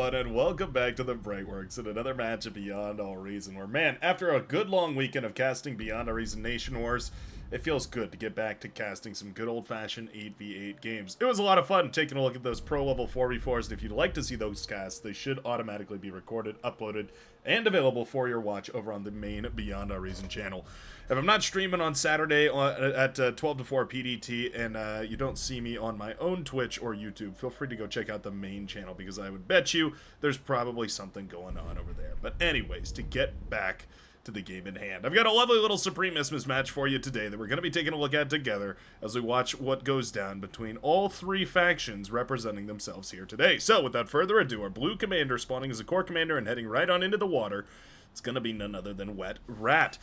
everyone, and welcome back to the Brightworks and another match of Beyond All Reason, where, man, after a good long weekend of casting Beyond All Reason Nation Wars, it feels good to get back to casting some good old-fashioned 8v8 games. It was a lot of fun taking a look at those pro-level 4v4s, and if you'd like to see those casts, they should automatically be recorded, uploaded, and available for your watch over on the main Beyond All Reason channel. If I'm not streaming on Saturday at 12 to 4 PDT, and you don't see me on my own Twitch or YouTube, feel free to go check out the main channel, because I would bet you there's probably something going on over there. But anyways, to get back to the game in hand, I've got a lovely little supremacy match for you today that we're going to be taking a look at together as we watch what goes down between all three factions representing themselves here today. So without further ado, our blue commander spawning as a core commander and heading right on into the water. It's going to be none other than Wet Rat.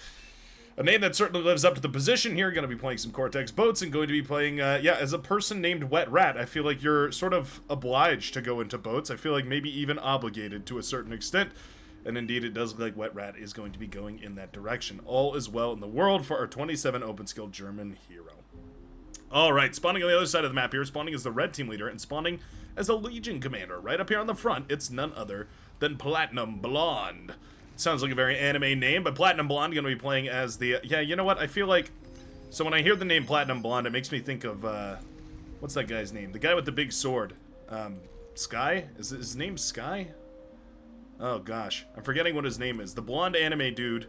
A name that certainly lives up to the position here. Going to be playing some Cortex boats and going to be playing, as a person named Wet Rat. I feel like you're sort of obliged to go into boats. I feel like maybe even obligated to a certain extent. And indeed, it does look like Wet Rat is going to be going in that direction. All is well in the world for our 27 open skill German hero. Alright, spawning on the other side of the map here, spawning as the red team leader and spawning as a Legion commander. Right up here on the front, it's none other than Platinum Blonde. Sounds like a very anime name, but Platinum Blonde going to be playing as the... yeah, you know what? I feel like... so when I hear the name Platinum Blonde, it makes me think of... what's that guy's name? The guy with the big sword. Sky? Is his name Sky? Oh gosh, I'm forgetting what his name is. The blonde anime dude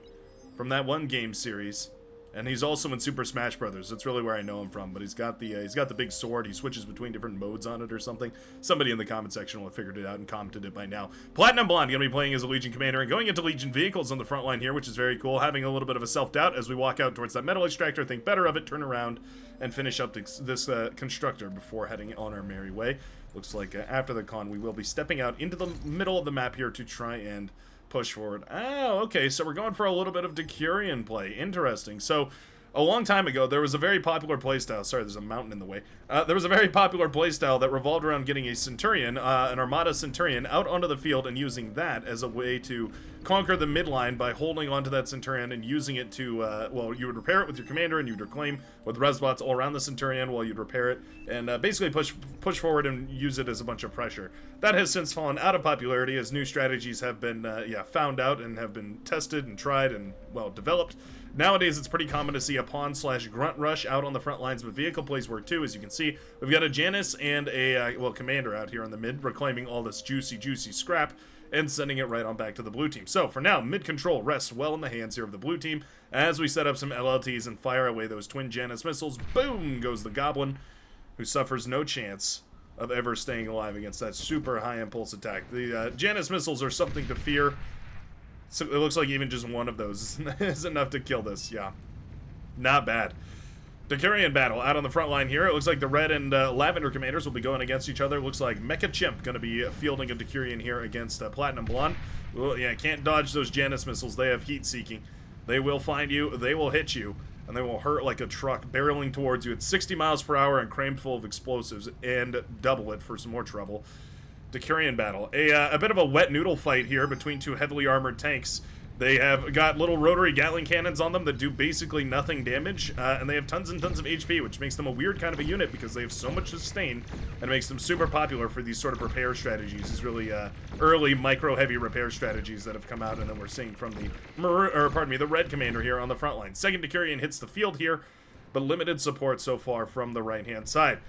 from that one game series. And he's also in Super Smash Brothers. That's really where I know him from. But he's got the big sword. He switches between different modes on it or something. Somebody in the comment section will have figured it out and commented it by now. Platinum Blonde going to be playing as a Legion commander and going into Legion vehicles on the front line here, which is very cool. Having a little bit of a self-doubt as we walk out towards that metal extractor. Think better of it, turn around, and finish up this constructor before heading on our merry way. Looks like after the con we will be stepping out into the middle of the map here to try and push forward. Oh, okay, so we're going for a little bit of DECURION play. Interesting. So, a long time ago, there was a very popular playstyle. Sorry, there's a mountain in the way. There was a very popular playstyle that revolved around getting a Centurion, an Armada Centurion, out onto the field and using that as a way to conquer the midline by holding onto that Centurion and using it to, well, you would repair it with your commander and you'd reclaim with resbots all around the Centurion while you'd repair it and basically push forward and use it as a bunch of pressure. That has since fallen out of popularity as new strategies have been, found out and have been tested and tried and, well, developed. Nowadays, it's pretty common to see a pawn/grunt rush out on the front lines, but vehicle plays work too. As you can see, we've got a Janus and a, commander out here in the mid, reclaiming all this juicy scrap and sending it right on back to the blue team. So, for now, mid-control rests well in the hands here of the blue team as we set up some LLTs and fire away those twin Janus missiles. Boom goes the Goblin, who suffers no chance of ever staying alive against that super high impulse attack. The Janus missiles are something to fear. So it looks like even just one of those is enough to kill this. Yeah, not bad. DECURION battle out on the front line here. It looks like the red and lavender commanders will be going against each other. Looks like Mecha Chimp going to be fielding a DECURION here against Platinum Blonde. Well, yeah, can't dodge those Janus missiles. They have heat seeking. They will find you. They will hit you. And they will hurt like a truck barreling towards you at 60 miles per hour and crammed full of explosives. And double it for some more trouble. DECURION battle. A bit of a wet noodle fight here between two heavily armored tanks. They have got little rotary Gatling cannons on them that do basically nothing damage, and they have tons and tons of HP, which makes them a weird kind of a unit because they have so much sustain, and makes them super popular for these sort of repair strategies, these really early micro-heavy repair strategies that have come out, and then we're seeing from the red commander here on the front line. Second DECURION hits the field here, but limited support so far from the right-hand side.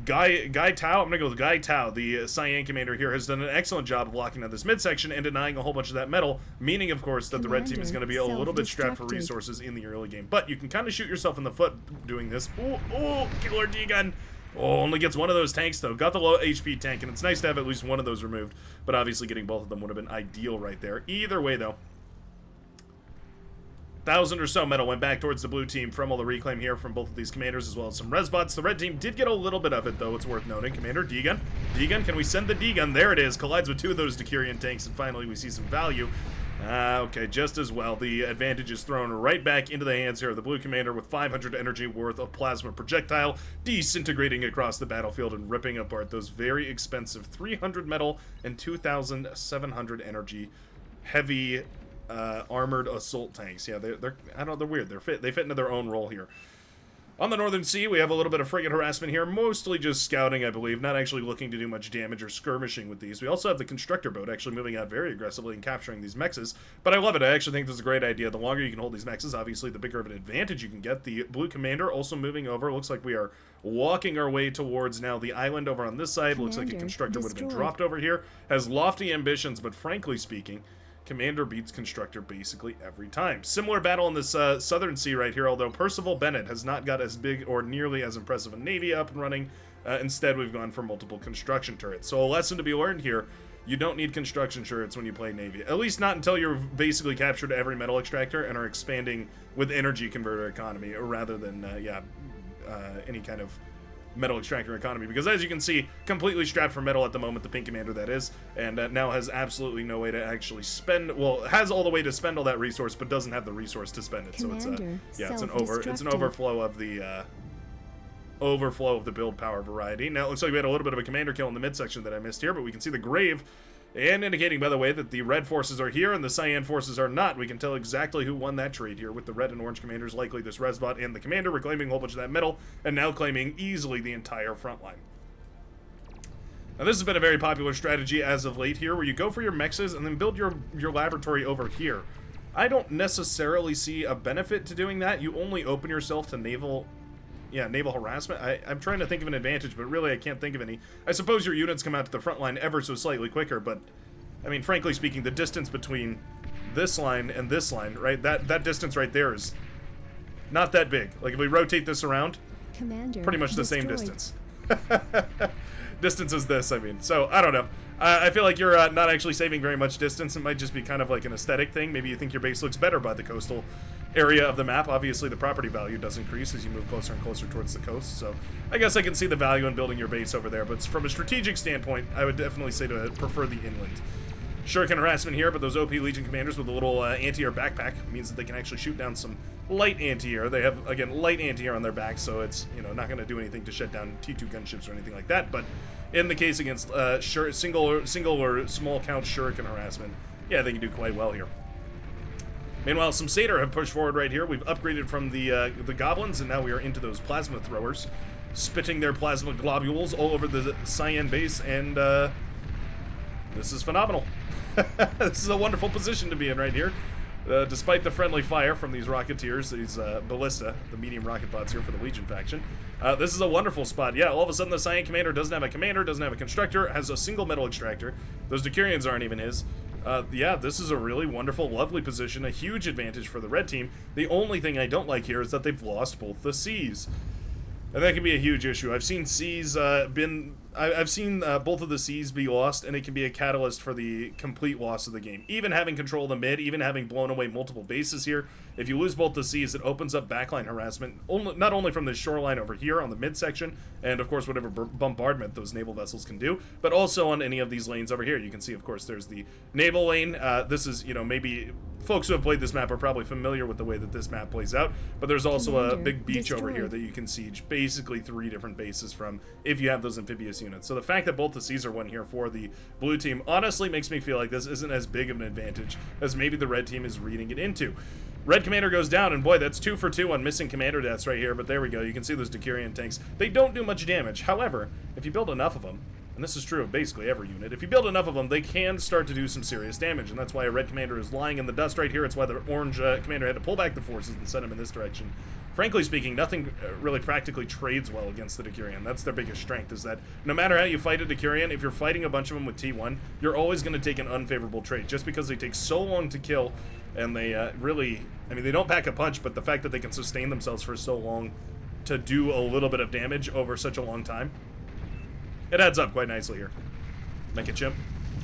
Guy Tao, I'm going to go with Guy Tao, the Cyan commander here, has done an excellent job of locking down this midsection and denying a whole bunch of that metal, meaning, of course, that the red team is going to be a little bit strapped for resources in the early game. But you can kind of shoot yourself in the foot doing this. Oh, killer D-gun. Oh, only gets one of those tanks, though. Got the low HP tank, and it's nice to have at least one of those removed. But obviously getting both of them would have been ideal right there. Either way, though. 1,000 or so metal went back towards the blue team from all the reclaim here from both of these commanders as well as some resbots. The red team did get a little bit of it, though, it's worth noting. Commander, D-gun. D-gun, can we send the D-gun? There it is. Collides with two of those DECURION tanks, and finally we see some value. Okay, just as well. The advantage is thrown right back into the hands here of the blue commander with 500 energy worth of plasma projectile, disintegrating across the battlefield and ripping apart those very expensive 300 metal and 2,700 energy heavy armored assault tanks. Yeah, they're I don't know, they're weird. They fit into their own role here. On the Northern Sea, we have a little bit of frigate harassment here, mostly just scouting, I believe, not actually looking to do much damage or skirmishing with these. We also have the constructor boat actually moving out very aggressively and capturing these mexes, but I love it. I actually think this is a great idea. The longer you can hold these mexes, obviously, the bigger of an advantage you can get. The blue commander also moving over. Looks like we are walking our way towards now the island over on this side. Commander looks like a constructor would have been dropped over here. Has lofty ambitions, but frankly speaking, Commander beats Constructor basically every time. Similar battle in this southern sea right here, although Percival Bennett has not got as big or nearly as impressive a navy up and running. Instead, we've gone for multiple construction turrets. So a lesson to be learned here, you don't need construction turrets when you play Navy. At least not until you've basically captured every metal extractor and are expanding with energy converter economy, or rather than, any kind of metal extractor economy, because as you can see, completely strapped for metal at the moment, the pink commander that is, and now has absolutely no way to actually spend, well, has all the way to spend all that resource, but doesn't have the resource to spend it. Commander, so it's it's an overflow of the build power variety. Now it looks like we had a little bit of a commander kill in the midsection that I missed here, but we can see the grave, and indicating, by the way, that the red forces are here and the cyan forces are not. We can tell exactly who won that trade here, with the red and orange commanders, likely this Resbot and the commander, reclaiming a whole bunch of that metal, and now claiming easily the entire front line. Now this has been a very popular strategy as of late here, where you go for your mexes and then build your laboratory over here. I don't necessarily see a benefit to doing that. You only open yourself to naval harassment. I'm trying to think of an advantage, but really I can't think of any. I suppose your units come out to the front line ever so slightly quicker, but, I mean, frankly speaking, the distance between this line and this line, right, that distance right there is not that big. Like, if we rotate this around, Commander, pretty much the same distance. Distance is this, I mean. So, I don't know. I feel like you're not actually saving very much distance. It might just be kind of like an aesthetic thing. Maybe you think your base looks better by the coastal area of the map. Obviously, the property value does increase as you move closer and closer towards the coast. So, I guess I can see the value in building your base over there. But from a strategic standpoint, I would definitely say to prefer the inland. Shuriken harassment here, but those OP Legion commanders with a little anti-air backpack means that they can actually shoot down some light anti-air. They have, again, light anti-air on their back, so it's, you know, not going to do anything to shut down T2 gunships or anything like that. But in the case against single or small count Shuriken harassment, yeah, they can do quite well here. Meanwhile, some Satyr have pushed forward right here. We've upgraded from the goblins, and now we are into those plasma throwers, spitting their plasma globules all over the cyan base, and this is phenomenal. This is a wonderful position to be in right here. Despite the friendly fire from these Rocketeers, these Ballista, the medium rocket bots here for the Legion faction, this is a wonderful spot. Yeah, all of a sudden the Cyan Commander doesn't have a commander, doesn't have a constructor, has a single metal extractor. Those Decurions aren't even his. Yeah, this is a really wonderful, lovely position, a huge advantage for the red team. The only thing I don't like here is that they've lost both the Cs. And that can be a huge issue. I've seen C's I've seen both of the C's be lost, and it can be a catalyst for the complete loss of the game. Even having control of the mid, even having blown away multiple bases here, if you lose both the C's, it opens up backline harassment, not only from the shoreline over here on the midsection, and of course whatever bombardment those naval vessels can do, but also on any of these lanes over here. You can see, of course, there's the naval lane. This is, you know, maybe folks who have played this map are probably familiar with the way that this map plays out, but there's also a big beach over here that you can siege basically 3 different bases from if you have those amphibious units. So the fact that both the Cs are won here for the blue team honestly makes me feel like this isn't as big of an advantage as maybe the red team is reading it into. Red commander goes down, and boy, that's 2 for 2 on missing commander deaths right here, but there we go. You can see those Decurion tanks. They don't do much damage. However, if you build enough of them, and this is true of basically every unit, if you build enough of them, they can start to do some serious damage, and that's why a red commander is lying in the dust right here. It's why the orange commander had to pull back the forces and send him in this direction. Frankly speaking, nothing really practically trades well against the Decurion. That's their biggest strength, is that no matter how you fight a Decurion, if you're fighting a bunch of them with T1, you're always going to take an unfavorable trade, just because they take so long to kill, and they really, I mean, they don't pack a punch, but the fact that they can sustain themselves for so long to do a little bit of damage over such a long time, it adds up quite nicely here. Mecha Chimp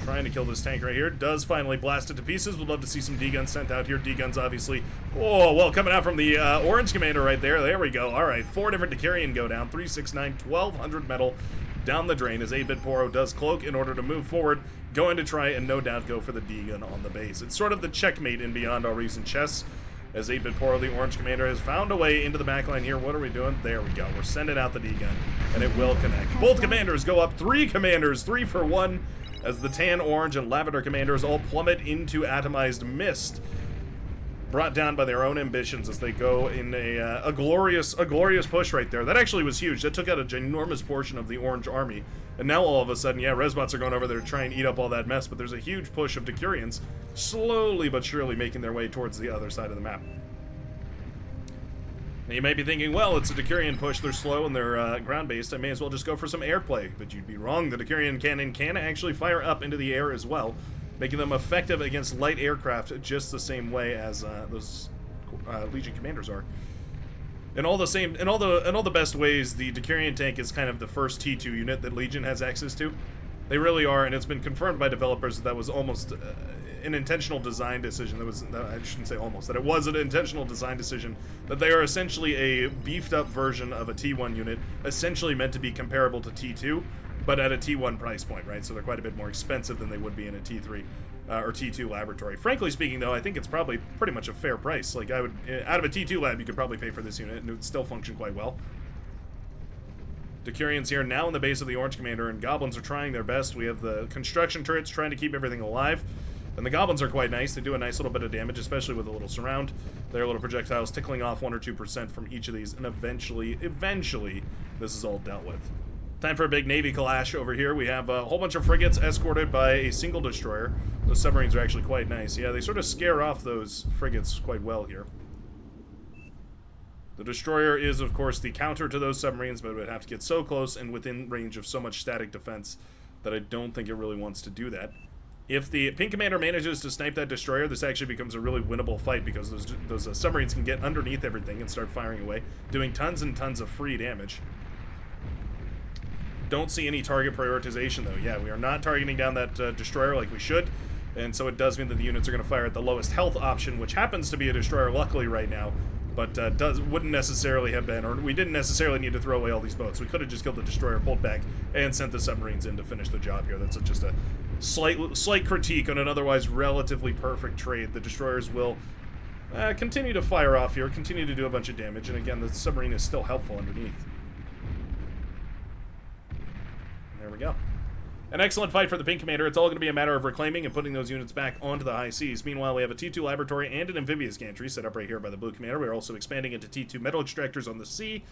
trying to kill this tank right here. Does finally blast it to pieces. Would love to see some D-guns sent out here. D-guns obviously. Oh, well, coming out from the orange commander right there. There we go. All right, 4 different Decurion go down. 369, 1,200 metal down the drain as 8-Bit Poro does cloak in order to move forward. Going to try and no doubt go for the D-gun on the base. It's sort of the checkmate in Beyond All Reason chess, as 8-Bit Poro, the orange commander, has found a way into the backline here. What are we doing? There we go. We're sending out the D-gun, and it will connect. Both commanders go up. 3 commanders, 3 for 1, as the tan, orange, and lavender commanders all plummet into atomized mist. brought down by their own ambitions as they go in a glorious push right there. That actually was huge. That took out a ginormous portion of the Orange Army. And now all of a sudden, yeah, Resbots are going over there to try and eat up all that mess, but there's a huge push of Decurions slowly but surely making their way towards the other side of the map. Now you may be thinking, well, it's a Decurion push, they're slow and they're ground-based, I may as well just go for some airplay. But you'd be wrong, the Decurion cannon can actually fire up into the air as well, making them effective against light aircraft just the same way as those Legion commanders are. In all the best ways, the Decurion tank is kind of the first T2 unit that Legion has access to. They really are, and it's been confirmed by developers that was almost an intentional design decision. I shouldn't say almost, that it was an intentional design decision, that they are essentially a beefed up version of a T1 unit, essentially meant to be comparable to T2, but at a T1 price point, right? So they're quite a bit more expensive than they would be in a T3 or T2 laboratory. Frankly speaking, though, I think it's probably pretty much a fair price. Like, out of a T2 lab, you could probably pay for this unit, and it would still function quite well. Decurions here now in the base of the Orange Commander, and Goblins are trying their best. We have the construction turrets trying to keep everything alive, and the Goblins are quite nice. They do a nice little bit of damage, especially with a little surround. Their little projectiles tickling off 1 or 2% from each of these, and eventually, this is all dealt with. Time for a big Navy clash over here. We have a whole bunch of frigates escorted by a single destroyer. Those submarines are actually quite nice. Yeah, they sort of scare off those frigates quite well here. The destroyer is, of course, the counter to those submarines, but it would have to get so close and within range of so much static defense that I don't think it really wants to do that. If the Pink Commander manages to snipe that destroyer, this actually becomes a really winnable fight because those submarines can get underneath everything and start firing away, doing tons and tons of free damage. Don't see any target prioritization, though. Yeah, we are not targeting down that destroyer like we should, and so it does mean that the units are going to fire at the lowest health option, which happens to be a destroyer, luckily, right now, but wouldn't necessarily have been, or we didn't necessarily need to throw away all these boats. We could have just killed the destroyer, pulled back, and sent the submarines in to finish the job here. That's just a slight critique on an otherwise relatively perfect trade. The destroyers will continue to fire off here, continue to do a bunch of damage, and again, the submarine is still helpful underneath. There we go. An excellent fight for the Pink Commander. It's all going to be a matter of reclaiming and putting those units back onto the high seas. Meanwhile, we have a T2 laboratory and an amphibious gantry set up right here by the Blue Commander. We're also expanding into T2 metal extractors on the sea,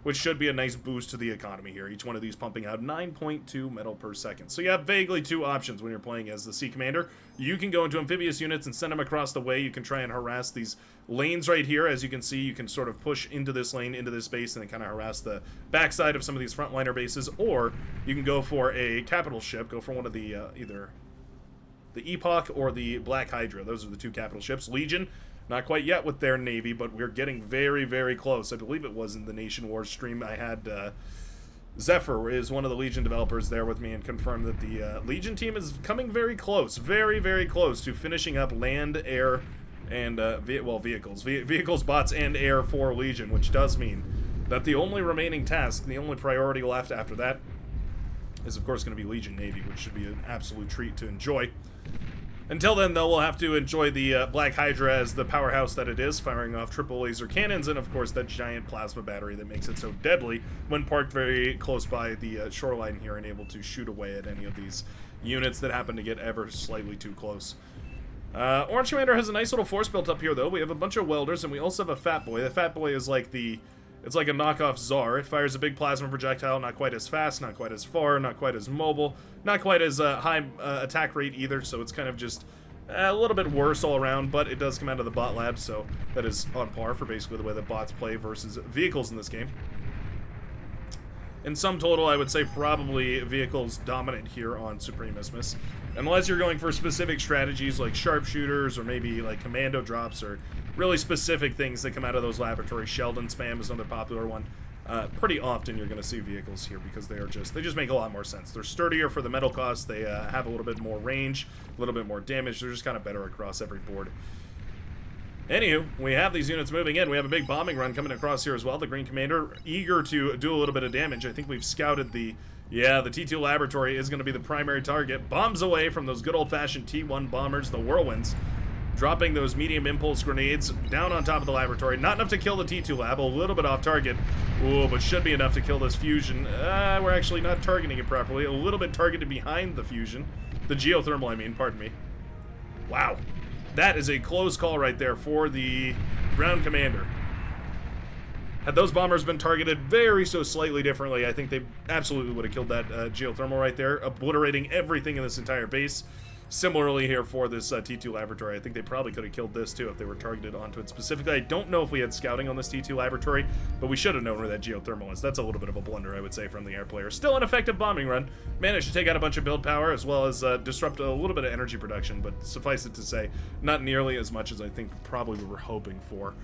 which should be a nice boost to the economy here. Each one of these pumping out 9.2 metal per second. So you have vaguely two options when you're playing as the Sea Commander. You can go into amphibious units and send them across the way. You can try and harass these lanes right here. As you can see, you can sort of push into this lane, into this base, and then kind of harass the backside of some of these frontliner bases. Or you can go for a capital ship, go for one of the, either the Epoch or the Black Hydra. Those are the two capital ships. Legion, not quite yet with their Navy, but we're getting very, very close. I believe it was in the Nation Wars stream. I had Zephyr is one of the Legion developers there with me and confirmed that the Legion team is coming very close, very, very close to finishing up land, air, and, vehicles. Vehicles, bots, and air for Legion, which does mean that the only remaining task, the only priority left after that is, of course, going to be Legion Navy, which should be an absolute treat to enjoy. Until then, though, we'll have to enjoy the Black Hydra as the powerhouse that it is, firing off triple laser cannons, and of course that giant plasma battery that makes it so deadly when parked very close by the shoreline here and able to shoot away at any of these units that happen to get ever slightly too close. Orange Commander has a nice little force built up here, though. We have a bunch of welders, and we also have a Fat Boy. The Fat Boy is like it's like a knockoff Tsar. It fires a big plasma projectile, not quite as fast, not quite as far, not quite as mobile, not quite as high attack rate either, so it's kind of just a little bit worse all around, but it does come out of the bot lab, so that is on par for basically the way that bots play versus vehicles in this game. In sum total, I would say probably vehicles dominant here on Supremacy. Unless you're going for specific strategies like sharpshooters or maybe like commando drops or really specific things that come out of those laboratories. Sheldon spam is another popular one. Pretty often you're going to see vehicles here because they just make a lot more sense. They're sturdier for the metal cost. They have a little bit more range, a little bit more damage. They're just kind of better across every board. Anywho, we have these units moving in. We have a big bombing run coming across here as well. The Green Commander, eager to do a little bit of damage. I think we've scouted the T2 laboratory is going to be the primary target. Bombs away from those good old-fashioned T1 bombers, the Whirlwinds, dropping those medium impulse grenades down on top of the laboratory. Not enough to kill the T2 lab, a little bit off target. Ooh, but should be enough to kill this fusion. We're actually not targeting it properly. A little bit targeted behind the fusion. The geothermal, I mean, pardon me. Wow. That is a close call right there for the ground commander. Had those bombers been targeted very so slightly differently, I think they absolutely would have killed that geothermal right there, obliterating everything in this entire base. Similarly here for this T2 laboratory, I think they probably could have killed this too if they were targeted onto it specifically. I don't know if we had scouting on this T2 laboratory, but we should have known where that geothermal is. That's a little bit of a blunder, I would say, from the air player. Still an effective bombing run. Managed to take out a bunch of build power as well as disrupt a little bit of energy production, but suffice it to say, not nearly as much as I think probably we were hoping for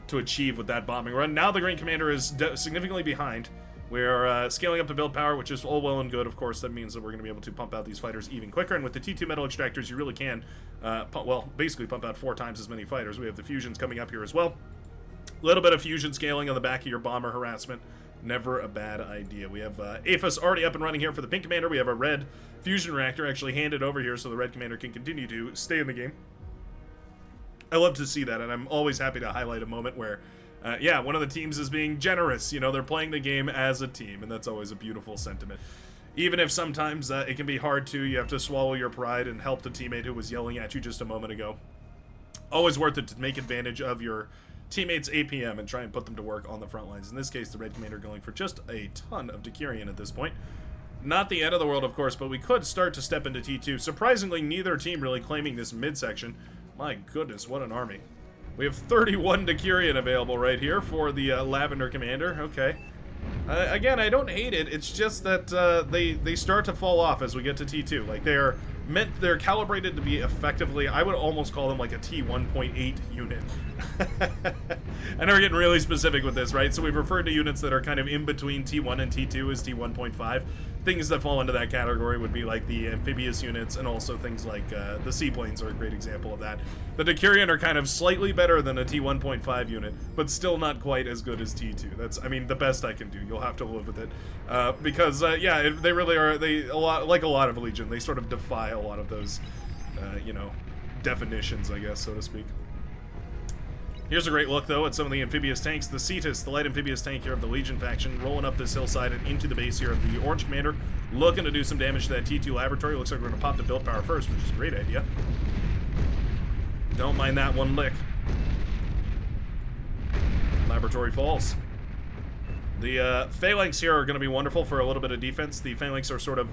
to achieve with that bombing run. Now the Green Commander is significantly behind. We're scaling up the build power, which is all well and good, of course. That means that we're going to be able to pump out these fighters even quicker. And with the T2 metal extractors, you really can, basically pump out 4 times as many fighters. We have the fusions coming up here as well. A little bit of fusion scaling on the back of your bomber harassment. Never a bad idea. We have APHIS already up and running here for the Pink Commander. We have a red fusion reactor actually handed over here so the Red Commander can continue to stay in the game. I love to see that, and I'm always happy to highlight a moment where yeah, one of the teams is being generous. You know, they're playing the game as a team, and that's always a beautiful sentiment. Even if sometimes it can be hard to, you have to swallow your pride and help the teammate who was yelling at you just a moment ago. Always worth it to make advantage of your teammates' APM and try and put them to work on the front lines. In this case, the Red Commander going for just a ton of DECURION at this point. Not the end of the world, of course, but we could start to step into T2. Surprisingly, neither team really claiming this midsection. My goodness, what an army. We have 31 DECURION available right here for the Lavender Commander. Okay. Again, I don't hate it. It's just that they start to fall off as we get to T2. Like, they're calibrated to be effectively, I would almost call them like a T1.8 unit. I know we're getting really specific with this, right? So we've referred to units that are kind of in between T1 and T2 as T1.5. Things that fall into that category would be like the amphibious units, and also things like the seaplanes are a great example of that. The DECURION are kind of slightly better than a T1.5 unit, but still not quite as good as T2. That's, I mean, the best I can do. You'll have to live with it. Because, yeah, they really are, like a lot of Legion, they sort of defy a lot of those, you know, definitions, I guess, so to speak. Here's a great look, though, at some of the amphibious tanks. The Cetus, the light amphibious tank here of the Legion faction, rolling up this hillside and into the base here of the Orange Commander, looking to do some damage to that T2 laboratory. Looks like we're going to pop the build power first, which is a great idea. Don't mind that one lick. Laboratory falls. The Phalanx here are going to be wonderful for a little bit of defense. The Phalanx are sort of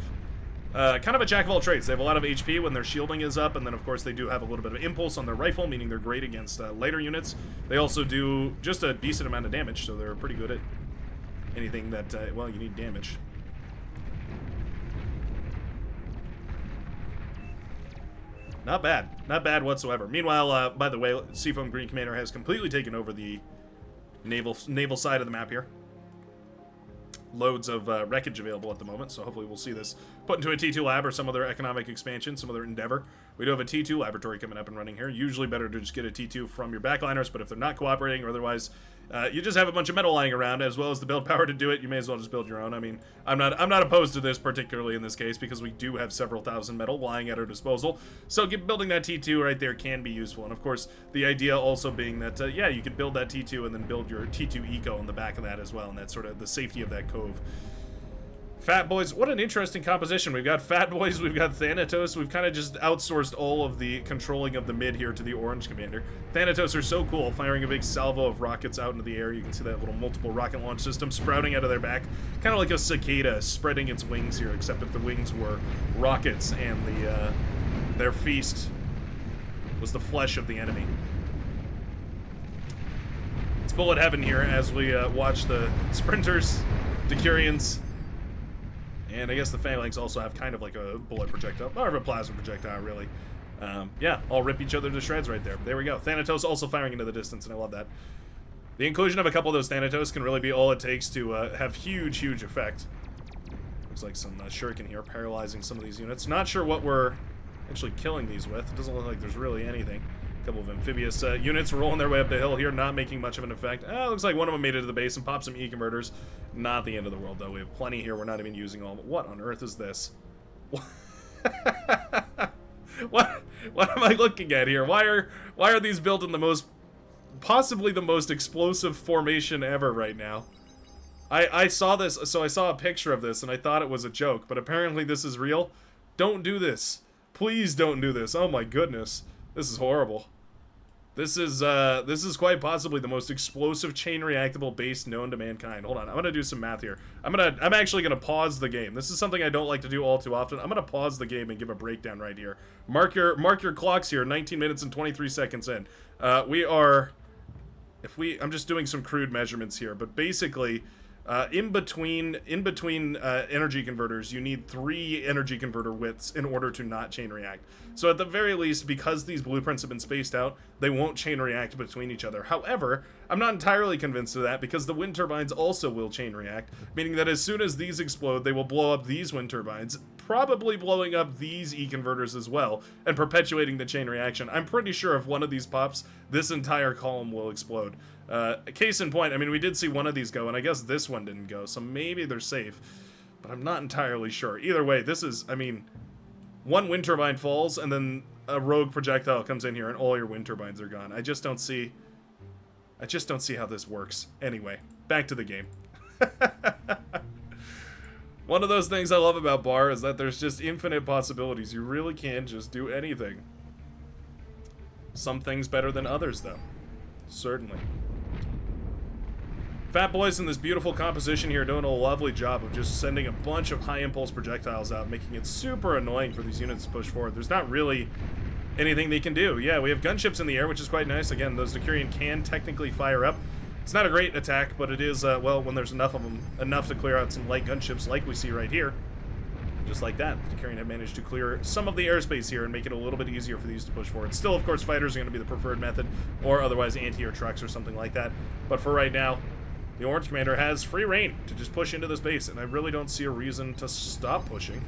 kind of a jack of all trades. They have a lot of HP when their shielding is up, and then of course they do have a little bit of impulse on their rifle, meaning they're great against lighter units. They also do just a decent amount of damage, so they're pretty good at anything that, well, you need damage. Not bad. Not bad whatsoever. Meanwhile, by the way, Seafoam Green Commander has completely taken over the naval side of the map here. Loads of wreckage available at the moment, so hopefully we'll see this put into a T2 lab or some other economic expansion, some other endeavor. We do have a T2 laboratory coming up and running here. Usually better to just get a T2 from your backliners, but if they're not cooperating or otherwise, you just have a bunch of metal lying around as well as the build power to do it. You may as well just build your own. I mean, I'm not opposed to this particularly in this case because we do have several thousand metal lying at our disposal. So building that T2 right there can be useful. And of course, the idea also being that, yeah, you could build that T2 and then build your T2 eco on the back of that as well. And that's sort of the safety of that cove. Fat Boys, what an interesting composition. We've got Fat Boys, we've got Thanatos, we've kind of just outsourced all of the controlling of the mid here to the Orange Commander. Thanatos are so cool, firing a big salvo of rockets out into the air. You can see that little multiple rocket launch system sprouting out of their back. Kind of like a cicada spreading its wings here, except if the wings were rockets and their feast was the flesh of the enemy. It's bullet heaven here as we watch the Sprinters, DECURIONs, and I guess the Phalanx also have kind of like a bullet projectile, or a plasma projectile, really. Yeah, all rip each other to shreds right there. There we go. Thanatos also firing into the distance, and I love that. The inclusion of a couple of those Thanatos can really be all it takes to have huge, huge effect. Looks like some shuriken here paralyzing some of these units. Not sure what we're actually killing these with. It doesn't look like there's really anything. A couple of amphibious units rolling their way up the hill here, not making much of an effect. Looks like one of them made it to the base and popped some E-converters. Not the end of the world, though. We have plenty here. We're not even using all of it. What on earth is this? What am I looking at here? Why are these built in the most, possibly the most explosive formation ever right now? I saw this, so I saw a picture of this, and I thought it was a joke, but apparently this is real. Don't do this. Please don't do this. Oh my goodness. This is horrible. This is quite possibly the most explosive chain reactable base known to mankind. Hold on, I'm gonna do some math here. I'm actually gonna pause the game. This is something I don't like to do all too often. I'm gonna pause the game and give a breakdown right here. Mark your clocks here. 19 minutes and 23 seconds in. We are, I'm just doing some crude measurements here, but basically, in between energy converters, you need 3 energy converter widths in order to not chain react. So at the very least, because these blueprints have been spaced out, they won't chain react between each other. However, I'm not entirely convinced of that, because the wind turbines also will chain react, meaning that as soon as these explode, they will blow up these wind turbines, probably blowing up these E-converters as well, and perpetuating the chain reaction. I'm pretty sure if one of these pops, this entire column will explode. Case in point, I mean, we did see one of these go, and I guess this one didn't go, so maybe they're safe, but I'm not entirely sure. Either way, this is, I mean, one wind turbine falls, and then a rogue projectile comes in here, and all your wind turbines are gone. I just don't see how this works. Anyway, back to the game. One of those things I love about Bar is that there's just infinite possibilities. You really can just do anything. Some things better than others, though. Certainly. Fat Boys in this beautiful composition here doing a lovely job of just sending a bunch of high impulse projectiles out, making it super annoying for these units to push forward. There's not really anything they can do. Yeah, we have gunships in the air, which is quite nice. Again, those DECURION can technically fire up. It's not a great attack, but it is, well, when there's enough of them, enough to clear out some light gunships like we see right here. Just like that, DECURION have managed to clear some of the airspace here and make it a little bit easier for these to push forward. Still, of course, fighters are going to be the preferred method, or otherwise anti-air trucks or something like that. But for right now, the Orange Commander has free reign to just push into this base, and I really don't see a reason to stop pushing.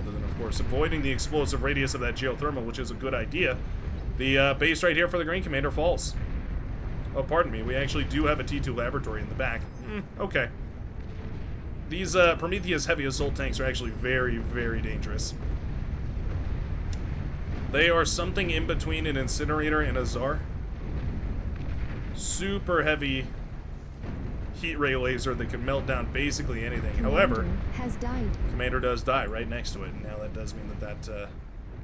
Other than, of course, avoiding the explosive radius of that geothermal, which is a good idea. The base right here for the Green Commander falls. Oh, pardon me, we actually do have a T2 laboratory in the back. Okay. These Prometheus heavy assault tanks are actually very, very dangerous. They are something in between an incinerator and a Tsar. Super heavy heat ray laser that can melt down basically anything. Commander However, has died. Commander does die right next to it, and now that does mean that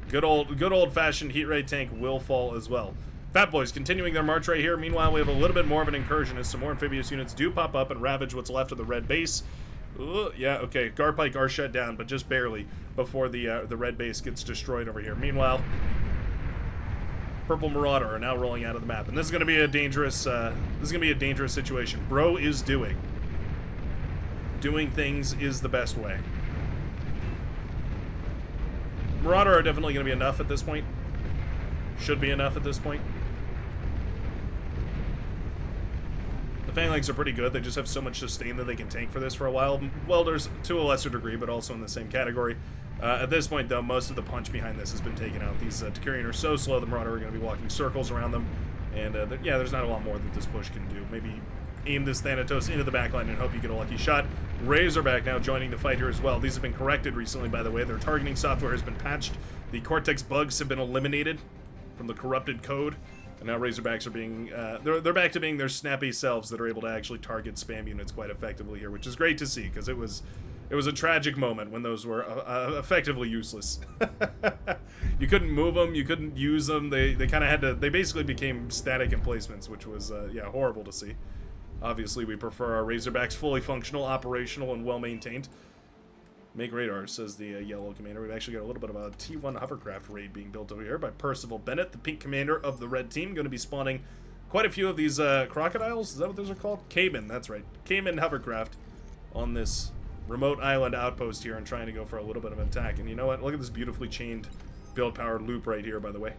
good old-fashioned heat ray tank will fall as well. Fat Boys continuing their march right here. Meanwhile, we have a little bit more of an incursion as some more amphibious units do pop up and ravage what's left of the red base. Yeah, okay, Garpike are shut down, but just barely before the red base gets destroyed over here. Meanwhile, Purple Marauder are now rolling out of the map, and this is going to be a dangerous. Situation. Bro is doing things is the best way. Marauder are definitely going to be enough at this point. Should be enough at this point. The Phalanx are pretty good. They just have so much sustain that they can tank for this for a while. Welders to a lesser degree, but also in the same category. At this point, though, most of the punch behind this has been taken out. These DECURION are so slow, the Marauder are going to be walking circles around them. And, yeah, there's not a lot more that this push can do. Maybe aim this Thanatos into the backline and hope you get a lucky shot. Razorback now joining the fight here as well. These have been corrected recently, by the way. Their targeting software has been patched. The Cortex bugs have been eliminated from the corrupted code. And now Razorbacks are being, they're back to being their snappy selves that are able to actually target spam units quite effectively here, which is great to see, because it was a tragic moment when those were effectively useless. You couldn't move them, you couldn't use them, they kind of had to, they basically became static emplacements, which was, yeah, horrible to see. Obviously, we prefer our Razorbacks fully functional, operational, and well-maintained. Make radar, says the yellow commander. We've actually got a little bit of a T1 hovercraft raid being built over here by Percival Bennett, the pink commander of the red team. Going to be spawning quite a few of these crocodiles. Is that what those are called? Cayman, that's right. Cayman hovercraft on this remote island outpost here and trying to go for a little bit of an attack. And you know what? Look at this beautifully chained build power loop right here, by the way.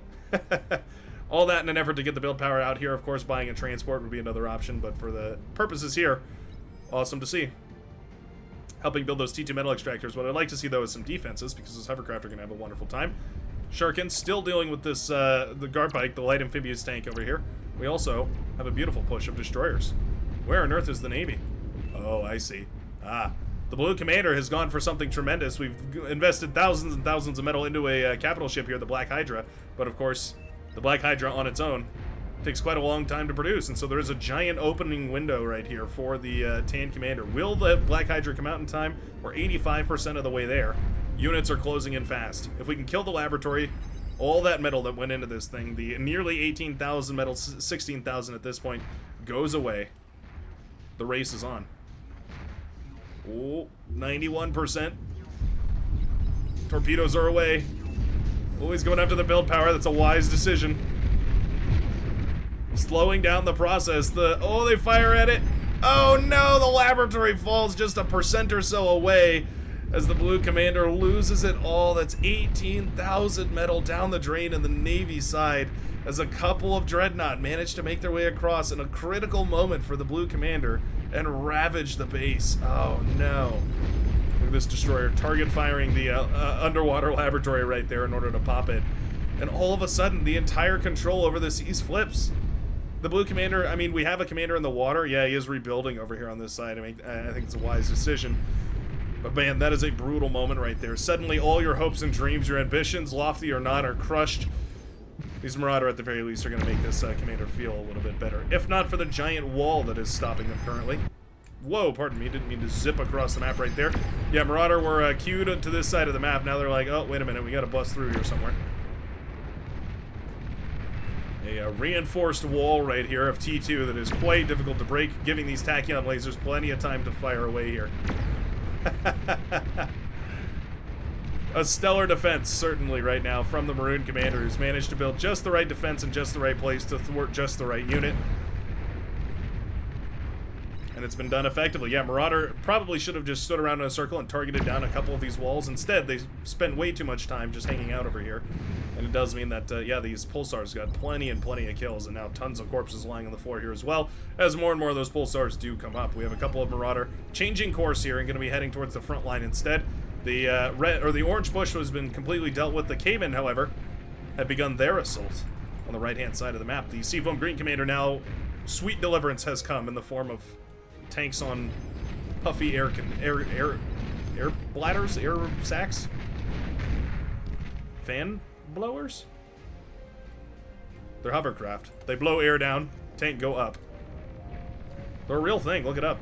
All that in an effort to get the build power out here. Of course, buying a transport would be another option, but for the purposes here, awesome to see. Helping build those T2 metal extractors. What I'd like to see, though, is some defenses, because those hovercraft are going to have a wonderful time. Sharkin still dealing with this, the Garpike, the light amphibious tank over here. We also have a beautiful push of destroyers. Where on earth is the Navy? Oh, I see. Ah, the Blue Commander has gone for something tremendous. We've invested thousands and thousands of metal into a capital ship here, the Black Hydra. But, of course, the Black Hydra on its own takes quite a long time to produce, and so there is a giant opening window right here for the Tan Commander. Will the Black Hydra come out in time? We're 85% of the way there. Units are closing in fast. If we can kill the laboratory, All that metal that went into this thing, the nearly 18,000 metal, 16,000 at this point, goes away. The race is on. Oh, 91%. Torpedoes are away. Oh, he's going after the build power. That's a wise decision. Slowing down the process. Oh, they fire at it. Oh no, the laboratory falls just 1% or so away as the blue commander loses it all. That's 18,000 metal down the drain in the Navy side as a couple of dreadnought managed to make their way across in a critical moment for the blue commander and ravage the base. Oh no. Look at this destroyer target firing the underwater laboratory right there in order to pop it. And all of a sudden, the entire control over the seas flips. The blue commander, I mean, we have a commander in the water. Yeah, he is rebuilding over here on this side. I mean, I think it's a wise decision. But man, that is a brutal moment right there. Suddenly, all your hopes and dreams, your ambitions, lofty or not, are crushed. These Marauder, at the very least, are going to make this commander feel a little bit better. If not for the giant wall that is stopping them currently. Whoa, pardon me, didn't mean to zip across the map right there. Yeah, Marauder were queued to this side of the map. Now they're like, oh, wait a minute, we got to bust through here somewhere. A reinforced wall right here of T2 that is quite difficult to break, giving these tachyon lasers plenty of time to fire away here. A stellar defense, certainly, right now from the Maroon Commander, who's managed to build just the right defense in just the right place to thwart just the right unit. And it's been done effectively. Yeah, Marauder probably should have just stood around in a circle and targeted down a couple of these walls. Instead, they spent way too much time just hanging out over here. And it does mean that, yeah, these pulsars got plenty and plenty of kills, and now tons of corpses lying on the floor here as well, as more and more of those pulsars do come up. We have a couple of Marauder changing course here and going to be heading towards the front line instead. The the orange bush has been completely dealt with. The Cayman, however, had begun their assault on the right-hand side of the map. The Seafoam Green Commander now, sweet deliverance has come in the form of tanks on puffy air bladders, air sacs, fan blowers. They're hovercraft. They blow air down, tank go up. They're a real thing. Look it up.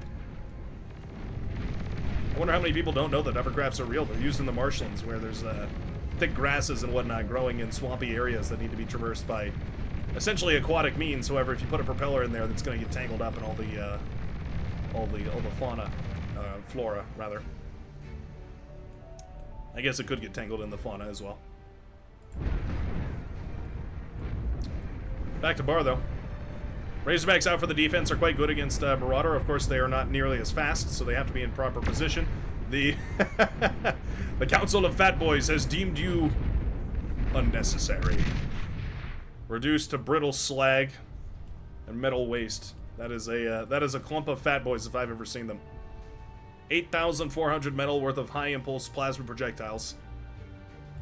I wonder how many people don't know that hovercrafts are real. They're used in the marshlands where there's thick grasses and whatnot growing in swampy areas that need to be traversed by essentially aquatic means. However, if you put a propeller in there, that's going to get tangled up in all the fauna, flora, rather. I guess it could get tangled in the fauna as well. Back to Bar, though. Razorbacks out for the defense are quite good against Marauder. Of course, they are not nearly as fast, so they have to be in proper position. The the Council of Fat Boys has deemed you unnecessary. Reduced to brittle slag and metal waste. That is a clump of fat boys if I've ever seen them. 8,400 metal worth of high impulse plasma projectiles.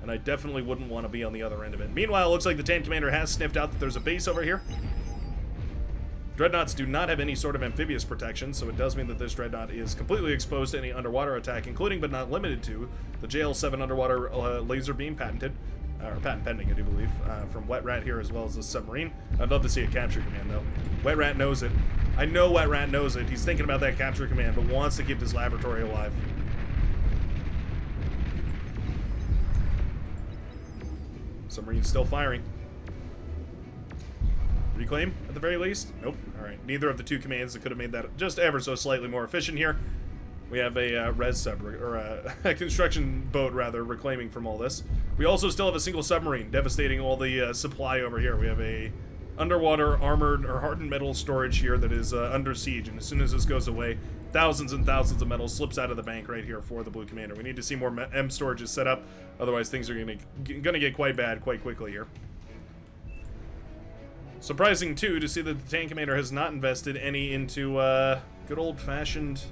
And I definitely wouldn't want to be on the other end of it. Meanwhile, it looks like the tank commander has sniffed out that there's a base over here. Dreadnoughts do not have any sort of amphibious protection, so it does mean that this dreadnought is completely exposed to any underwater attack, including but not limited to the JL7 underwater laser beam patented, or patent pending, I do believe, from Wet Rat here as well as the submarine. I'd love to see a capture command, though. Wet Rat knows it. I know Wet Rat knows it. He's thinking about that capture command, but wants to keep this laboratory alive. Submarine's still firing. Reclaim, at the very least? Nope. Alright, neither of the two commands that could have made that just ever so slightly more efficient here. We have a res sub, or a construction boat, rather, reclaiming from all this. We also still have a single submarine devastating all the supply over here. We have a underwater armored or hardened metal storage here that is under siege, and as soon as this goes away, thousands and thousands of metal slips out of the bank right here for the Blue Commander. We need to see more M storages set up, otherwise things are gonna get quite bad quite quickly here. Surprising, too, to see that the tank commander has not invested any into good old-fashioned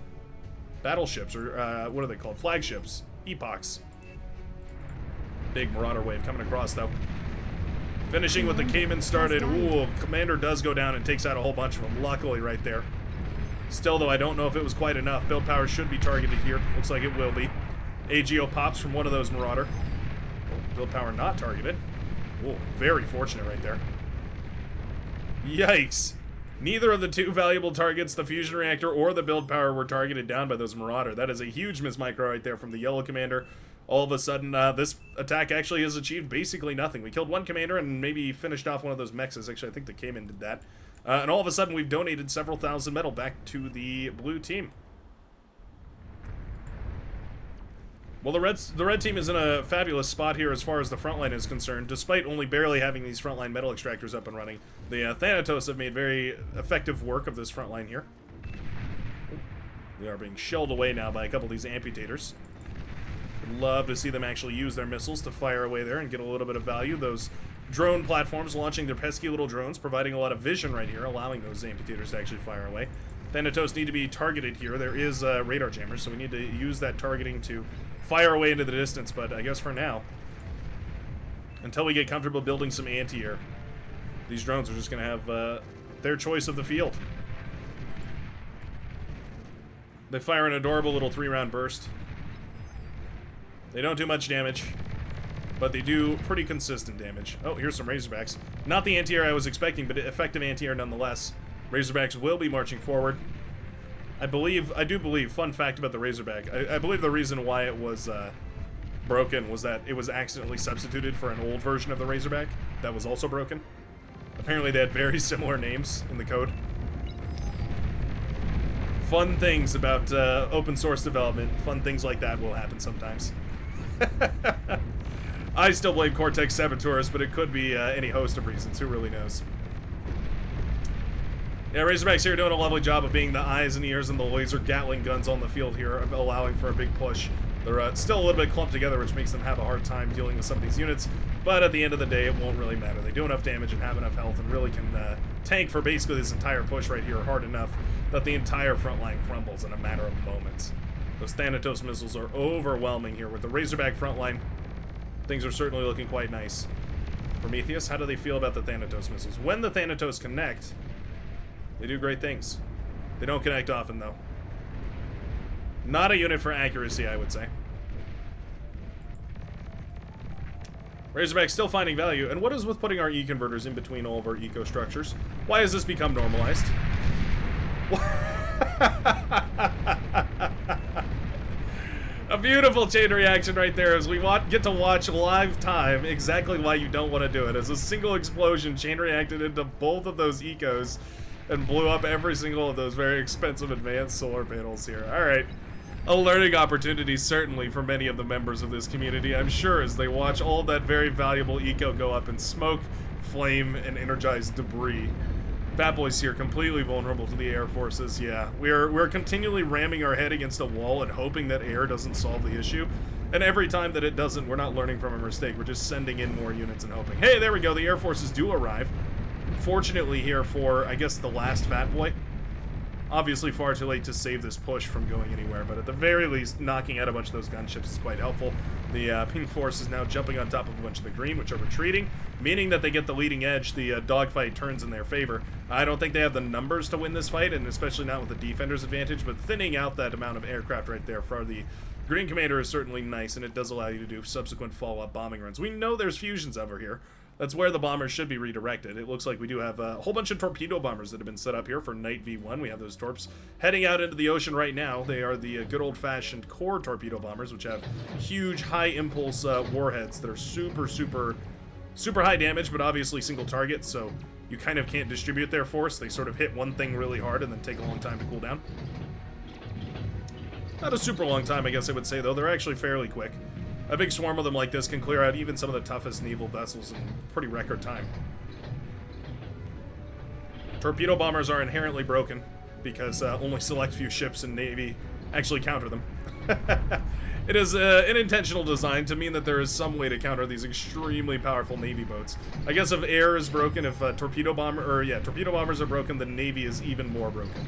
battleships, or what are they called? Flagships. Epochs. Big Marauder wave coming across, though. Finishing with the Cayman started. Ooh, commander does go down and takes out a whole bunch of them, luckily, right there. Still, though, I don't know if it was quite enough. Build power should be targeted here. Looks like it will be. AGO pops from one of those Marauder. Build power not targeted. Ooh, very fortunate right there. Yikes. Neither of the two valuable targets, the fusion reactor or the build power, were targeted down by those Marauder. That is a huge miss micro right there from the yellow commander. all of a sudden, this attack actually has achieved basically nothing. We killed one commander and maybe finished off one of those mexes. Actually, I think the Cayman did that. And all of a sudden, we've donated several thousand metal back to the blue team. Well, the red team is in a fabulous spot here as far as the front line is concerned. Despite only barely having these frontline metal extractors up and running, the Thanatos have made very effective work of this front line here. They are being shelled away now by a couple of these amputators. Would love to see them actually use their missiles to fire away there and get a little bit of value. Those drone platforms launching their pesky little drones, providing a lot of vision right here, allowing those amputators to actually fire away. Thanatos need to be targeted here. There is radar jammers, so we need to use that targeting to fire away into the distance, but I guess for now, until we get comfortable building some anti-air, these drones are just going to have their choice of the field. They fire an adorable little 3-round burst. They don't do much damage, but they do pretty consistent damage. Oh, here's some Razorbacks. Not the anti-air I was expecting, but effective anti-air nonetheless. Razorbacks will be marching forward. I do believe, fun fact about the Razorback, I believe the reason why it was broken was that it was accidentally substituted for an old version of the Razorback that was also broken. Apparently they had very similar names in the code. Fun things about open source development, fun things like that will happen sometimes. I still blame Cortex Saboteurs, but it could be any host of reasons, who really knows. Yeah, Razorbacks here doing a lovely job of being the eyes and ears and the laser Gatling guns on the field here, allowing for a big push. They're still a little bit clumped together, which makes them have a hard time dealing with some of these units, but at the end of the day, it won't really matter. They do enough damage and have enough health and really can tank for basically this entire push right here hard enough that the entire front line crumbles in a matter of moments. Those Thanatos missiles are overwhelming here. With the Razorback front line, things are certainly looking quite nice. Prometheus, how do they feel about the Thanatos missiles? When the Thanatos connect, they do great things. They don't connect often, though. Not a unit for accuracy, I would say. Razorback still finding value. And what is with putting our E-converters in between all of our eco structures? Why has this become normalized? A beautiful chain reaction right there as we get to watch live time exactly why you don't want to do it. As a single explosion chain reacted into both of those ecos and blew up every single of those very expensive advanced solar panels here. Alright. A learning opportunity certainly for many of the members of this community, I'm sure, as they watch all that very valuable eco go up in smoke, flame, and energized debris. Fat Boys here, completely vulnerable to the air forces. Yeah, we're continually ramming our head against a wall and hoping that air doesn't solve the issue. And every time that it doesn't, we're not learning from a mistake. We're just sending in more units and hoping. Hey, there we go. The air forces do arrive. Fortunately here for, I guess, the last Fat Boy. Obviously far too late to save this push from going anywhere, but at the very least, knocking out a bunch of those gunships is quite helpful. The pink force is now jumping on top of a bunch of the green, which are retreating, meaning that they get the leading edge. The dogfight turns in their favor. I don't think they have the numbers to win this fight, and especially not with the defender's advantage, but thinning out that amount of aircraft right there for the Green Commander is certainly nice, and it does allow you to do subsequent follow-up bombing runs. We know there's fusions over here. That's where the bombers should be redirected. It looks like we do have a whole bunch of torpedo bombers that have been set up here for Night V1. We have those torps heading out into the ocean right now. They are the good old-fashioned core torpedo bombers, which have huge high-impulse warheads that are super high damage, but obviously single target, so you kind of can't distribute their force. They sort of hit one thing really hard and then take a long time to cool down. Not a super long time, I guess I would say, though. They're actually fairly quick. A big swarm of them like this can clear out even some of the toughest naval vessels in pretty record time. Torpedo bombers are inherently broken because only select few ships and Navy actually counter them. It is an intentional design to mean that there is some way to counter these extremely powerful Navy boats. I guess if air is broken, if torpedo bombers are broken, the Navy is even more broken.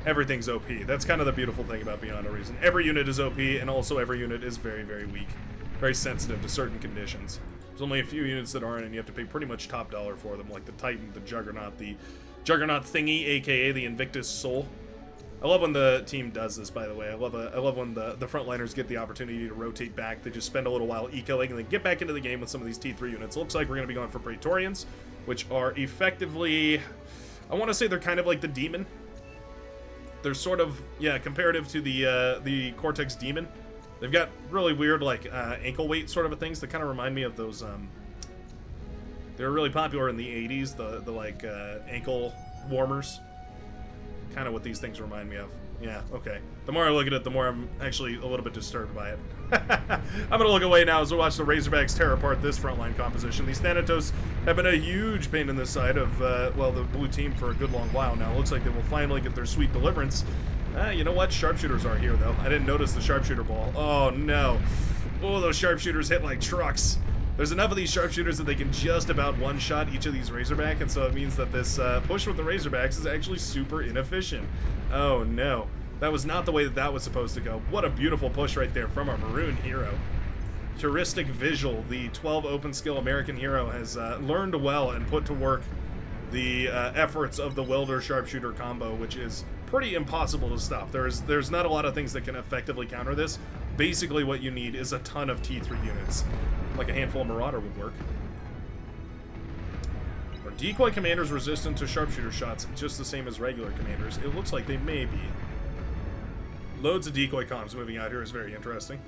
Everything's OP. That's kind of the beautiful thing about Beyond a Reason. Every unit is OP, and also every unit is very weak. Very sensitive to certain conditions. There's only a few units that aren't, and you have to pay pretty much top dollar for them, like the Titan, the Juggernaut thingy, aka the Invictus Soul. I love when the team does this, by the way. I love when the frontliners get the opportunity to rotate back. They just spend a little while ecoing, and then get back into the game with some of these T3 units. It looks like we're going to be going for Praetorians, which are effectively... I want to say they're kind of like the Demon. They're sort of, yeah, comparative to the Cortex Demon. They've got really weird, like, ankle weight sort of a things that kind of remind me of those, they were really popular in the 80s, the like, ankle warmers. Kind of what these things remind me of. Yeah, okay. The more I look at it, the more I'm actually a little bit disturbed by it. I'm going to look away now as we watch the Razorbacks tear apart this frontline composition. These Thanatos have been a huge pain in the side of, well, the blue team for a good long while now. It looks like they will finally get their sweet deliverance. You know what? Sharpshooters are here, though. I didn't notice the sharpshooter ball. Oh, no. Oh, those sharpshooters hit like trucks. There's enough of these sharpshooters that they can just about one-shot each of these Razorback, and so it means that this push with the Razorbacks is actually super inefficient. Oh, no. That was not the way that that was supposed to go. What a beautiful push right there from our Maroon hero. Heuristic Visual, the 12 open skill American hero, has learned well and put to work the efforts of the welder sharpshooter combo, which is pretty impossible to stop. There's not a lot of things that can effectively counter this. Basically what you need is a ton of T3 units. Like a handful of Marauder would work. Are decoy commanders resistant to sharpshooter shots just the same as regular commanders? It looks like they may be. Loads of decoy comms moving out here is very interesting.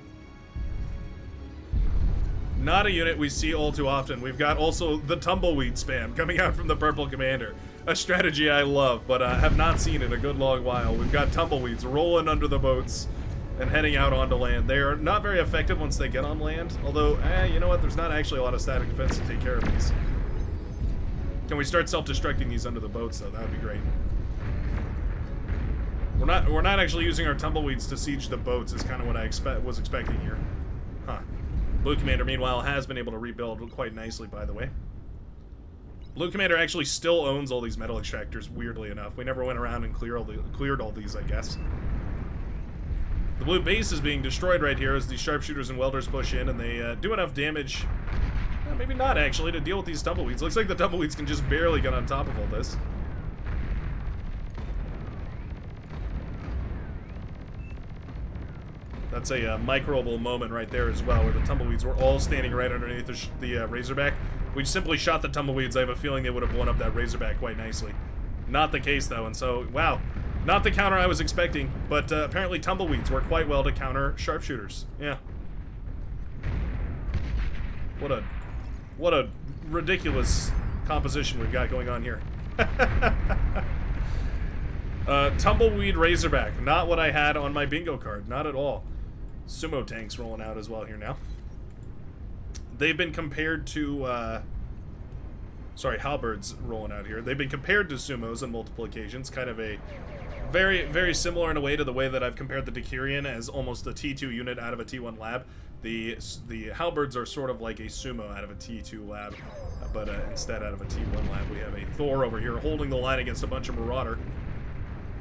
Not a unit we see all too often. We've got also the tumbleweed spam coming out from the purple commander. A strategy I love, but have not seen in a good long while. We've got tumbleweeds rolling under the boats and heading out onto land. They are not very effective once they get on land, although, you know what, there's not actually a lot of static defense to take care of these. Can we start self-destructing these under the boats, though? That would be great. We're not actually using our tumbleweeds to siege the boats, is kind of what I was expecting here. Huh. Blue Commander, meanwhile, has been able to rebuild quite nicely, by the way. Blue Commander actually still owns all these metal extractors, weirdly enough. We never went around and cleared all these, I guess. The blue base is being destroyed right here as the sharpshooters and welders push in, and they do enough damage, maybe not actually, to deal with these tumbleweeds. Looks like the tumbleweeds can just barely get on top of all this. That's a microable moment right there as well, where the tumbleweeds were all standing right underneath the Razorback. If we simply shot the tumbleweeds, I have a feeling they would have blown up that Razorback quite nicely. Not the case, though, and so, wow. Not the counter I was expecting, but apparently tumbleweeds work quite well to counter sharpshooters. Yeah. What a ridiculous composition we've got going on here. Tumbleweed Razorback, not what I had on my bingo card, not at all. Sumo tanks rolling out as well here now. They've been compared to, sorry, halberds rolling out here. They've been compared to sumos on multiple occasions, kind of a very, very similar in a way to the way that I've compared the DECURION as almost a T2 unit out of a T1 lab. The halberds are sort of like a sumo out of a T2 lab, but instead out of a T1 lab we have a Thor over here holding the line against a bunch of Marauder.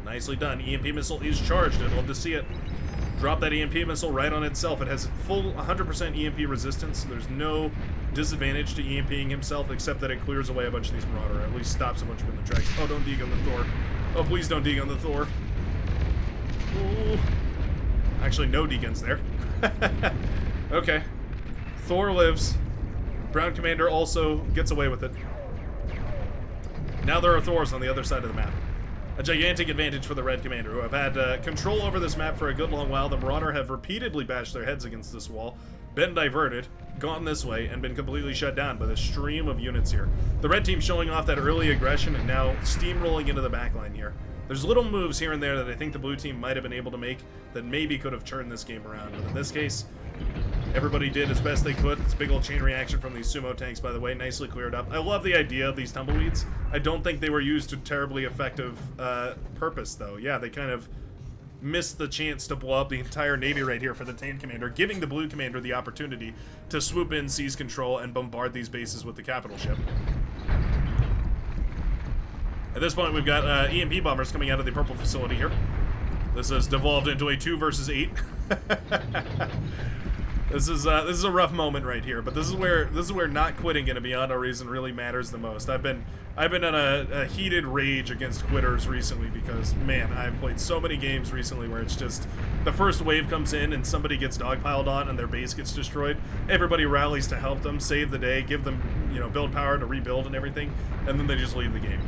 Nicely done. EMP missile is charged. I'd love to see it. Drop that EMP missile right on itself. It has full 100% EMP resistance. So there's no disadvantage to EMPing himself except that it clears away a bunch of these Marauder, or at least stops a bunch of them in the tracks. Oh, don't dig on the Thor. Oh, please don't dig on the Thor. Ooh. Actually, no deguns there. Okay. Thor lives. Brown Commander also gets away with it. Now there are Thors on the other side of the map. A gigantic advantage for the Red Commander, who have had control over this map for a good long while. The Marauder have repeatedly bashed their heads against this wall, been diverted, gone this way, and been completely shut down by the stream of units here. The Red Team showing off that early aggression and now steamrolling into the backline here. There's little moves here and there that I think the Blue Team might have been able to make that maybe could have turned this game around, but in this case, everybody did as best they could. It's a big old chain reaction from these sumo tanks, by the way, nicely cleared up. I love the idea of these tumbleweeds. I don't think they were used to terribly effective purpose, though. Yeah, they kind of missed the chance to blow up the entire Navy right here for the Tank Commander, giving the Blue Commander the opportunity to swoop in, seize control, and bombard these bases with the capital ship. At this point, we've got EMP bombers coming out of the purple facility here. This has devolved into a 2 versus 8. This is a rough moment right here, but this is where not quitting in a Beyond Our Reason really matters the most. I've been in a heated rage against quitters recently because, man, I've played so many games recently where it's just the first wave comes in and somebody gets dogpiled on and their base gets destroyed. Everybody rallies to help them, save the day, give them, you know, build power to rebuild and everything, and then they just leave the game.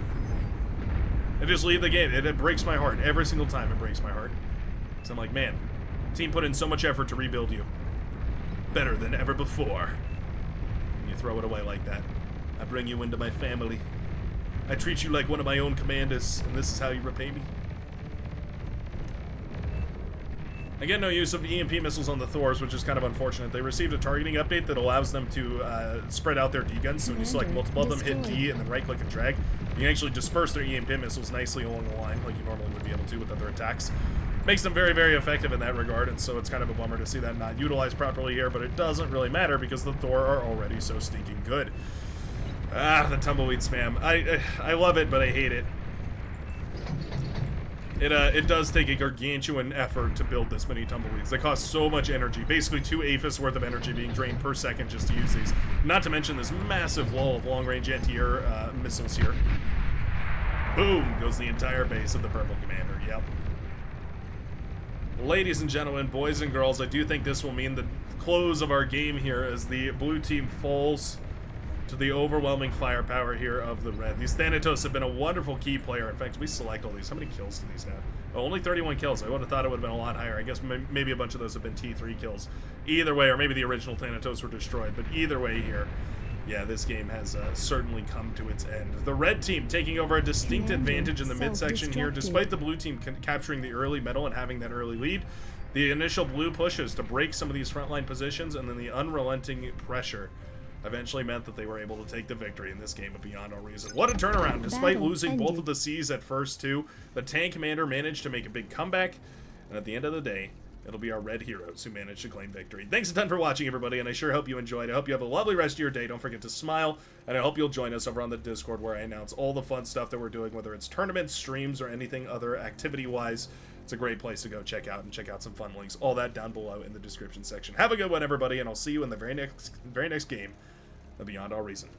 They just leave the game. It breaks my heart every single time. It breaks my heart. So I'm like, man, Team put in so much effort to rebuild you. Better than ever before. And you throw it away like that. I bring you into my family. I treat you like one of my own commanders, and this is how you repay me? Again, no use of EMP missiles on the Thors, which is kind of unfortunate. They received a targeting update that allows them to spread out their D-guns, so when you select multiple of them, hit D, and then right-click and drag, you can actually disperse their EMP missiles nicely along the line, like you normally would be able to with other attacks. Makes them very, very effective in that regard, and so it's kind of a bummer to see that not utilized properly here, but it doesn't really matter because the Thor are already so stinking good. Ah, the tumbleweed spam. I love it, but I hate it. It does take a gargantuan effort to build this many tumbleweeds. They cost so much energy. Basically 2 APHIS worth of energy being drained per second just to use these. Not to mention this massive wall of long-range anti-air missiles here. Boom! Goes the entire base of the Purple Commander. Yep. Ladies and gentlemen, boys and girls, I do think this will mean the close of our game here as the blue team falls to the overwhelming firepower here of the red. These Thanatos have been a wonderful key player. In fact, we select all these. How many kills do these have? Oh, only 31 kills. I would have thought it would have been a lot higher. I guess maybe a bunch of those have been T3 kills. Either way, or maybe the original Thanatos were destroyed. But either way here, yeah, this game has certainly come to its end. The red team taking over a distinct advantage in the midsection here, despite the blue team capturing the early medal and having that early lead. The initial blue pushes to break some of these frontline positions, and then the unrelenting pressure eventually meant that they were able to take the victory in this game of Beyond All Reason. What a turnaround! Despite losing both of the C's at first, too, the tank commander managed to make a big comeback, and at the end of the day, it'll be our red heroes who managed to claim victory. Thanks a ton for watching, everybody, and I sure hope you enjoyed. I hope you have a lovely rest of your day. Don't forget to smile, and I hope you'll join us over on the Discord where I announce all the fun stuff that we're doing, whether it's tournaments, streams, or anything other activity-wise. It's a great place to go check out and check out some fun links. All that down below in the description section. Have a good one, everybody, and I'll see you in the very next game of Beyond All Reason.